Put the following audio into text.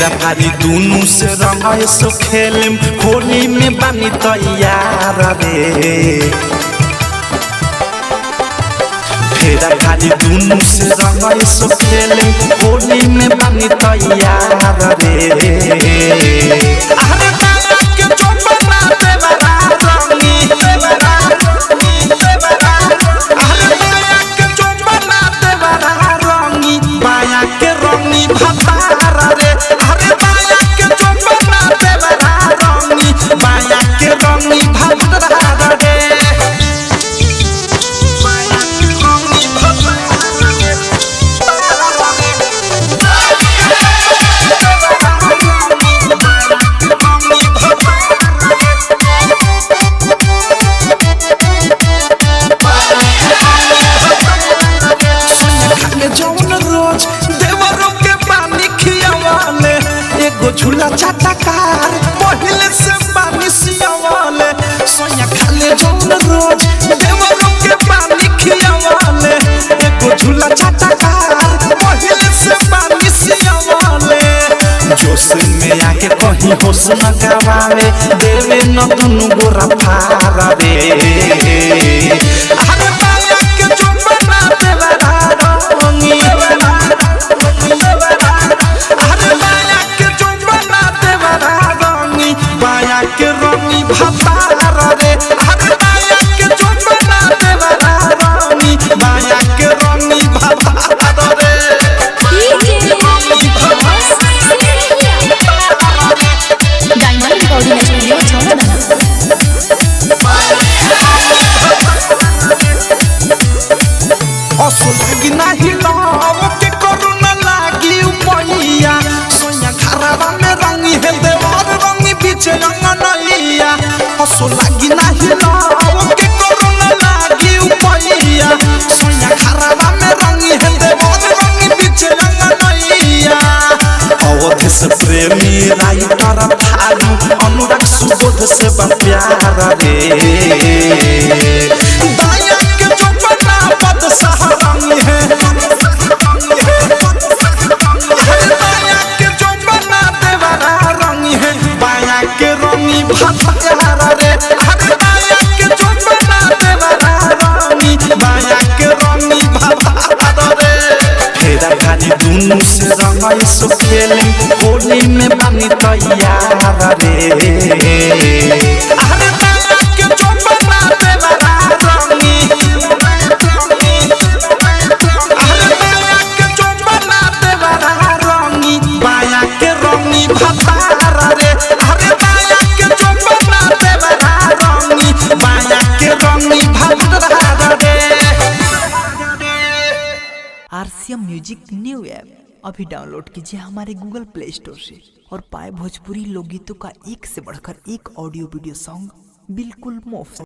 फेरा भारी दोनों से रंग सो खेलम होली में बानी तैयार रे। फेरा भारी दोनों से रंग सो खेलम होली में बानी तैयार रे। अरे बाला के चोपना देवरा रंगी देवरा देवरा। अरे बाला के चोपना देवरा रंगी बाया के रंगी भतारा रे। अरे बाया के चोपना देवरा रंगी बाया के रंगी भतारा रे। झूला चाटकार पहले से पानी सियावाले सोया खाले जौन रोज देवरों के पानी खियावाले। एगो झूला चाटकार पहले से पानी सियावाले। जोश में आके कहीं होश न गवावे देवे न दुनु गोरा फारा रे। अरे बाया के चोपना देवरा रंगी बाया के रंगी भतारा रे। अरे बाया के चोपना देवरा रंगी बाया के रंगी भतारा रे। डायमंड रिकॉर्डिंग स्टूडियो छोड़ना असो लागी नाही लाव के करुणा लागी उपैया सोया घरवा में रंगी है देवर रंगी बीच अंगनैया। असो लागी नाही लाव के करुणा लागी उपैया सोया घरवा में रंगी है देवर रंगी बीच अंगनैया। अवध से प्रेमी राइटर थारू अनुराग सुबोध से प्यार रे। दाया के चोपना पद सहारंगी है। दाया के चोपना देवरा रंगी है बाया के रंगी भतारा रे। अरे बाया के चोपना देवरा रंगी बाया के रंगी भतारा रे। फेरा भारी दोनों से रंग सो खेलम होली में बानी तैयार रे। अरे बाया के चोपना देवरा रंगी अरे बाया के चोपना देवरा रंगी बाया के रंगी भतारा रे। अरे बाया के चोपना देवरा रंगी बाया के रंगी भतारा रे। आरसीएम म्यूजिक न्यू ऐप अभी डाउनलोड कीजिए हमारे गूगल प्ले स्टोर से और पाए भोजपुरी लोकगीतों का एक से बढ़कर एक ऑडियो वीडियो सॉन्ग बिल्कुल मुफ्त।